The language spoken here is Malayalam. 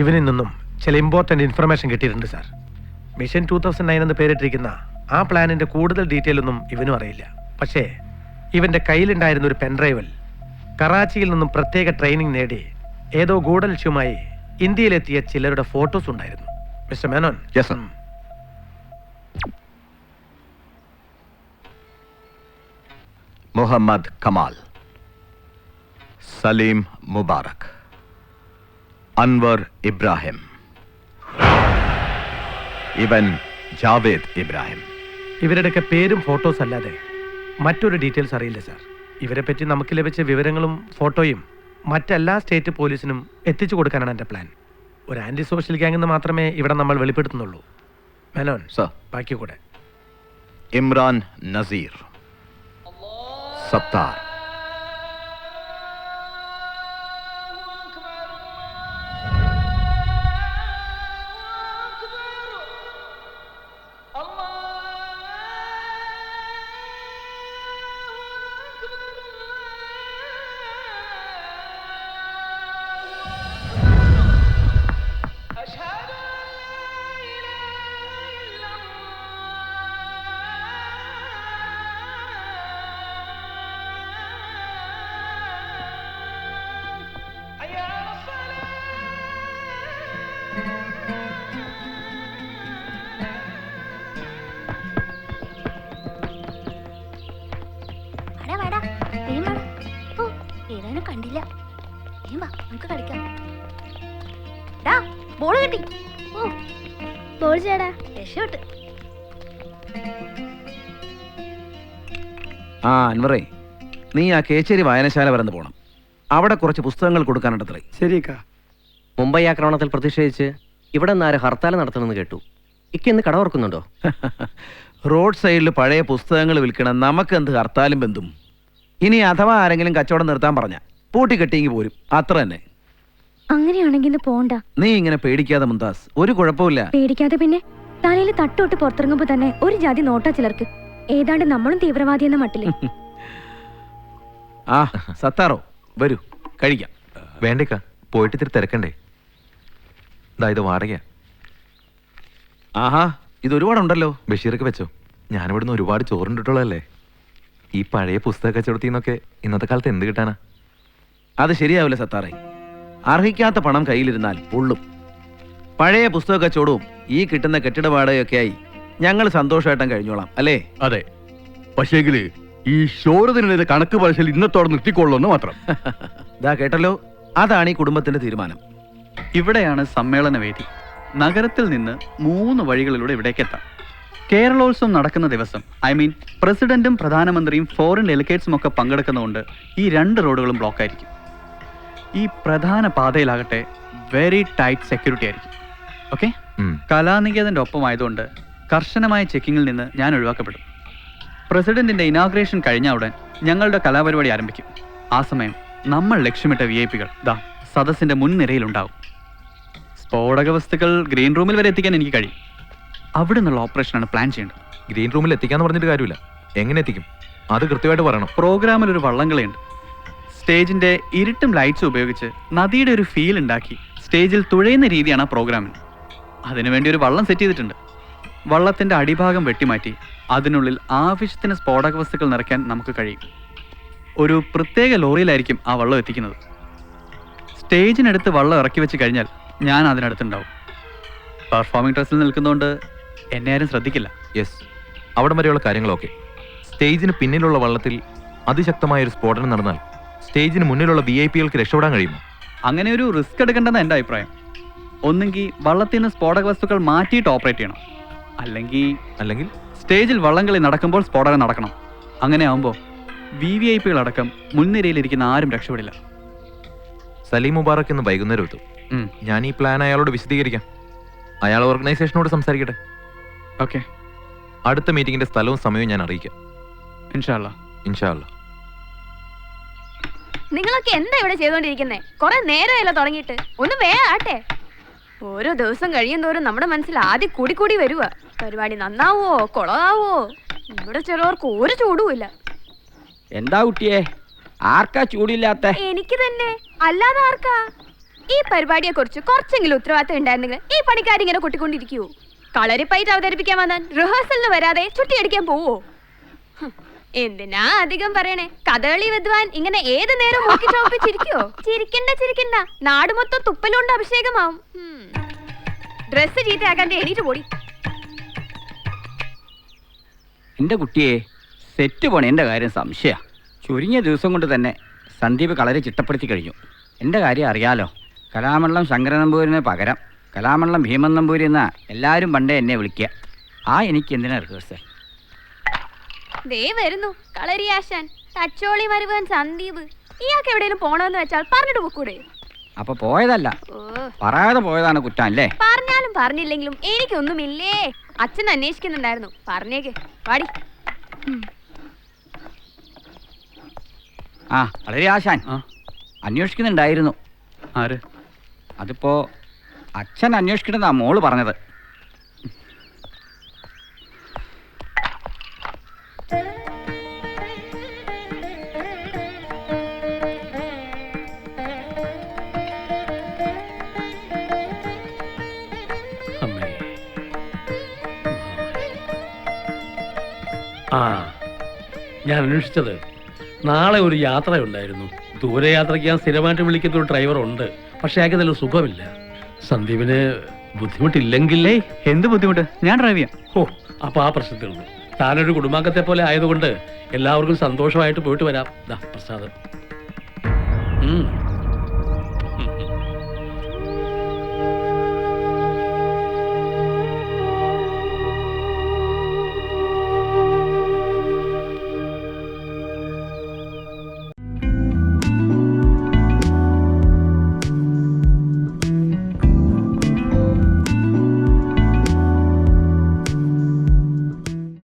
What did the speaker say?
ഇവനിൽ നിന്നും ചില ഇമ്പോർട്ടൻ്റ് ഇൻഫർമേഷൻ കിട്ടിയിട്ടുണ്ട് സാർ. മിഷൻ 2009 എന്ന് പേരിട്ടിരിക്കുന്ന ആ പ്ലാനിന്റെ കൂടുതൽ ഡീറ്റെയിൽ ഒന്നും ഇവനും അറിയില്ല. പക്ഷേ ഇവന്റെ കയ്യിലുണ്ടായിരുന്ന ഒരു പെൻഡ്രൈവിൽ കറാച്ചിയിൽ നിന്നും പ്രത്യേക ട്രെയിനിങ് നേടി ഏതോ ഗൂഢലക്ഷ്യവുമായി ഇന്ത്യയിലെത്തിയ ചിലരുടെ ഫോട്ടോസ് ഉണ്ടായിരുന്നു. Mister Menon. Yes sir. Muhammad Kamal, Salim Mubarak, Anwar Ibrahim, ഇവൻ ജാവേദ് ഇബ്രാഹിം. ഇവരുടെയൊക്കെ പേരും ഫോട്ടോസ് അല്ലാതെ മറ്റൊരു ഡീറ്റെയിൽസ് അറിയില്ല സാർ. ഇവരെ പറ്റി നമുക്ക് ലഭിച്ച വിവരങ്ങളും ഫോട്ടോയും മറ്റെല്ലാ സ്റ്റേറ്റ് പോലീസിനും എത്തിച്ചു കൊടുക്കാനാണ് എൻ്റെ പ്ലാൻ. ഒരു ആന്റി സോഷ്യൽ ഗ്യാങ് എന്ന് മാത്രമേ ഇവിടെ നമ്മൾ വെളിപ്പെടുത്തുന്നുള്ളൂ. മേനോൻ സർ. ബാക്കി കൂടെ. ഇമ്രാൻ നസീർ, സത്താർ, കണ്ടില്ല. നമുക്ക് കളിക്കാം. ബോൾ കിട്ടി. ബോൾ ചേടാ രക്ഷോട്ട്. അൻവറേ, നീ ആ കേച്ചേരി വായനശാല വരെ പോണം. അവിടെ കുറച്ച് പുസ്തകങ്ങൾ കൊടുക്കാനുണ്ടത്രേ. ശരിക്കാ. മുംബൈ ആക്രമണത്തിൽ പ്രതിഷേധിച്ച് ഇവിടെ നിന്ന് ആര് ഹർത്താൽ നടത്തണമെന്ന് കേട്ടു. ഇന്ന് കട ഓർക്കുന്നുണ്ടോ? റോഡ് സൈഡിൽ പഴയ പുസ്തകങ്ങൾ വിൽക്കണം. നമുക്ക് എന്ത് ഹർത്താലും ബന്ധും. ഇനി അഥവാ ആരെങ്കിലും കച്ചവടം നിർത്താൻ പറഞ്ഞ പൂട്ടി കെട്ടിയെങ്കിൽ പോരും. അത്ര തന്നെ. അങ്ങനെയാണെങ്കിൽ പോണ്ട. നീ ഇങ്ങനെ പേടിക്കാതെ മുംതാസ്, ഒരു കുഴപ്പമില്ല. പേടിക്കാതെ പിന്നെ തലയിൽ തട്ടോട്ട് പുറത്തിറങ്ങുമ്പോ തന്നെ ഒരു ജാതി നോട്ടാ ചിലർക്ക്. ഏതാണ്ട് നമ്മളും തീവ്രവാദി എന്ന മട്ടില്. ആ സത്താറോ, വരൂ കഴിക്കാം. വേണ്ടേക്കാ, പോയിട്ട് ഇത്തിരി തിരക്കണ്ടേ. ഇത് വാടകയാ. ആഹാ, ഇത് ഒരുപാടുണ്ടല്ലോ. ബഷീറൊക്കെ വെച്ചോ. ഞാനിവിടുന്ന് ഒരുപാട് ചോറുണ്ടിട്ടുള്ളതല്ലേ. ഈ പഴയ പുസ്തക കച്ചവടത്തിൽ നിന്നൊക്കെ ഇന്നത്തെ കാലത്ത് എന്ത് കിട്ടാനാ? അത് ശരിയാവില്ല സത്താറേ. അർഹിക്കാത്ത പണം കയ്യിലിരുന്നാൽ പൊള്ളും. പഴയ പുസ്തക കച്ചവടവും ഈ കിട്ടുന്ന കെട്ടിട വാടകയൊക്കെയായി ഞങ്ങൾ സന്തോഷമായിട്ടും കഴിഞ്ഞോളാം, അല്ലേ? അതെ. പക്ഷേങ്കില് ഈ ഷോറതിനുള്ളിലെ കണക്ക് പറച്ചിൽ ഇന്നത്തോടെ നിർത്തിക്കൊള്ളുമെന്ന് മാത്രം. ഇതാ കേട്ടല്ലോ, അതാണ് ഈ കുടുംബത്തിന്റെ തീരുമാനം. ഇവിടെയാണ് സമ്മേളന വേദി. നഗരത്തിൽ നിന്ന് 3 വഴികളിലൂടെ ഇവിടേക്ക് എത്താം. കേരളോത്സവം നടക്കുന്ന ദിവസം, പ്രസിഡന്റും പ്രധാനമന്ത്രിയും ഫോറിൻ ഡെലിഗേറ്റ്സും ഒക്കെ പങ്കെടുക്കുന്നതുകൊണ്ട് ഈ 2 റോഡുകളും ബ്ലോക്ക് ആയിരിക്കും. ഈ പ്രധാന പാതയിലാകട്ടെ വെരി ടൈറ്റ് സെക്യൂരിറ്റി ആയിരിക്കും. ഓക്കെ. കലാനികേതന്റെ ഒപ്പമായതുകൊണ്ട് കർശനമായ ചെക്കിങ്ങിൽ നിന്ന് ഞാൻ ഒഴിവാക്കപ്പെടും. പ്രസിഡന്റിന്റെ ഇനാഗ്രേഷൻ കഴിഞ്ഞ ഉടൻ ഞങ്ങളുടെ കലാപരിപാടി ആരംഭിക്കും. ആ സമയം നമ്മൾ ലക്ഷ്യമിട്ട VIP-കൾ സദസ്സിന്റെ മുൻനിരയിലുണ്ടാവും. സ്ഫോടക വസ്തുക്കൾ ഗ്രീൻ റൂമിൽ വരെ എത്തിക്കാൻ എനിക്ക് കഴിയും. അവിടെ നിന്നുള്ള ഓപ്പറേഷനാണ് പ്ലാൻ ചെയ്യേണ്ടത്. ഗ്രീൻ റൂമിൽ എത്തിക്കാന്ന് പറഞ്ഞിട്ട് കാര്യമില്ല. എങ്ങനെ എത്തിക്കും? അത് കൃത്യമായിട്ട് പറയണം. പ്രോഗ്രാമിൽ ഒരു വള്ളംകളിയുണ്ട്. സ്റ്റേജിന്റെ ഇരുട്ടും ലൈറ്റ്സും ഉപയോഗിച്ച് നദിയുടെ ഒരു ഫീൽ ഉണ്ടാക്കി സ്റ്റേജിൽ തുഴയുന്ന രീതിയാണ് ആ പ്രോഗ്രാമിന്. അതിനുവേണ്ടി ഒരു വള്ളം സെറ്റ് ചെയ്തിട്ടുണ്ട്. വള്ളത്തിന്റെ അടിഭാഗം വെട്ടിമാറ്റി അതിനുള്ളിൽ ആവശ്യത്തിന് സ്ഫോടക വസ്തുക്കൾ നിറയ്ക്കാൻ നമുക്ക് കഴിയും. ഒരു പ്രത്യേക ലോറിയിലായിരിക്കും ആ വള്ളം എത്തിക്കുന്നത്. സ്റ്റേജിനടുത്ത് വള്ളം ഇറക്കി വെച്ച് കഴിഞ്ഞാൽ ഞാൻ അതിനടുത്തുണ്ടാവും. പെർഫോമിംഗ് ഡ്രസ്സിൽ നിൽക്കുന്നതുകൊണ്ട് എന്നെ ആരും ശ്രദ്ധിക്കില്ല. യെസ്, അവിടെ വരെയുള്ള കാര്യങ്ങളൊക്കെ. സ്റ്റേജിന് പിന്നിലുള്ള വള്ളത്തിൽ അതിശക്തമായ ഒരു സ്ഫോടനം നടന്നാൽ സ്റ്റേജിന് മുന്നിലുള്ള VIP-കൾക്ക് രക്ഷപ്പെടാൻ കഴിയുമോ? അങ്ങനെ ഒരു റിസ്ക് എടുക്കേണ്ടെന്ന് എൻ്റെ അഭിപ്രായം. ഒന്നെങ്കിൽ വള്ളത്തിൽ നിന്ന് സ്ഫോടക വസ്തുക്കൾ മാറ്റിയിട്ട് ഓപ്പറേറ്റ് ചെയ്യണം, അല്ലെങ്കിൽ സ്റ്റേജിൽ വള്ളംകളി നടക്കുമ്പോൾ സ്ഫോടനം നടക്കണം. അങ്ങനെ ആവുമ്പോൾ VVIP-കളടക്കം മുൻനിരയിലിരിക്കുന്ന ആരും രക്ഷപ്പെടില്ല. സലീം മുബാറക് ഇന്ന് വൈകുന്നേരം എത്തും. ഞാൻ ഈ പ്ലാൻ അയാളോട് വിശദീകരിക്കാം. അയാൾ ഓർഗനൈസേഷനോട് സംസാരിക്കട്ടെ. ഓക്കെ. അടുത്ത മീറ്റിംഗിന്റെ സ്ഥലവും സമയവും ഞാൻ അറിയിക്കാം. ഇൻഷാ അല്ലാ. നിങ്ങളൊക്കെ എന്താ ഇവിടെ ചെയ്തോണ്ടിരിക്കുന്നേ? കുറെ നേരമല്ലോ തുടങ്ങിയിട്ട്. ഒന്ന് വേഗം ആട്ടെ. ഓരോ ദിവസം കഴിയുന്തോറും നമ്മുടെ മനസ്സിൽ ആദ്യം കൂടി വരുക. പരിപാടി നന്നാവോ കൊളാവോ? ഇവിടെ ചിലവർക്ക് ഒരു ചൂടുമില്ല. എന്താ കുട്ടിയെ, ആർക്കാ ചൂടില്ലാത്ത? എനിക്ക് തന്നെ, അല്ലാതെ ആർക്കാ? ഈ പരിപാടിയെ കുറിച്ച് കുറച്ചെങ്കിലും ഉത്തരവാദിത്തം ഉണ്ടായിരുന്നെങ്കിൽ ഈ പണിക്കാരിങ്ങനെ കൊട്ടിക്കൊണ്ടിരിക്കുവോ? കളരിപ്പയറ്റ് അവതരിപ്പിക്കാൻ വന്നാൽ റിഹേഴ്സലിന് വരാതെ ചുറ്റിയടിക്കാൻ പോവോ? എന്തിനാ അധികം പറയണേ? കഥകളി വിദ്വാൻ ഇങ്ങനെ ഏത് നേരം നോക്കി ചോപ്പിച്ചിരിക്കോ? ചിരിക്കണ്ട, നാട് മൊത്തം തുപ്പലുകൊണ്ട് അഭിഷേകമാവും. ഡ്രസ് ചീത്തയാക്കാണ്ട് എണീറ്റ് പോടി. എൻ്റെ കുട്ടിയെ സെറ്റ് പണിൻ്റെ കാര്യം സംശയ. ചുരുങ്ങിയ ദിവസം കൊണ്ട് തന്നെ സന്ദീപ് കളരി ചിട്ടപ്പെടുത്തി കഴിഞ്ഞു. എൻ്റെ കാര്യം അറിയാലോ. കലാമണ്ഡലം ശങ്കരൻ നമ്പൂരിന് പകരം കലാമണ്ഡലം ഭീമൻ നമ്പൂരി എന്നാ എല്ലാവരും പണ്ടേ എന്നെ വിളിക്കുക. എനിക്ക് എന്തിനാ റിഹേഴ്സൽ? ദേ വരുന്നു കളരിയാശാൻ, തച്ചോളി മരുവൻ സന്ദീപ്. ഇയാൾക്ക് എവിടെയും പോണോന്ന് വെച്ചാൽ പറഞ്ഞിട്ട് പോക്കൂടെ? അപ്പൊ പോയതല്ല, പറയാതെ പോയതാണ് കുറ്റം അല്ലേ? പറഞ്ഞാലും പറഞ്ഞില്ലെങ്കിലും എനിക്കൊന്നുമില്ലേ. അച്ഛൻ അന്വേഷിക്കുന്നുണ്ടായിരുന്നു. പറഞ്ഞേക്ക് പാടി. ആ വളരെ ആശാൻ അന്വേഷിക്കുന്നുണ്ടായിരുന്നു. ആര്? അതിപ്പോ അച്ഛൻ അന്വേഷിക്കണമെന്നാ മോള് പറഞ്ഞത്. ആ, ഞാൻ അന്വേഷിച്ചത് നാളെ ഒരു യാത്രയുണ്ടായിരുന്നു. ദൂരയാത്രയ്ക്ക് ഞാൻ സ്ഥിരമായിട്ട് വിളിക്കുന്ന ഒരു ഡ്രൈവർ ഉണ്ട്. പക്ഷെ അയാൾക്ക് നല്ല സുഖമില്ല. സന്ദീപിന് ബുദ്ധിമുട്ടില്ലെങ്കിലേ. എന്ത് ബുദ്ധിമുട്ട്? ഞാൻ ഡ്രൈവ് ചെയ്യാം. ഓ, അപ്പൊ ആ പ്രശ്നത്തിൽ നിന്ന് താനൊരു കുടുംബാംഗത്തെ പോലെ ആയതുകൊണ്ട് എല്ലാവർക്കും സന്തോഷമായിട്ട് പോയിട്ട് വരാം. പ്രസാദം.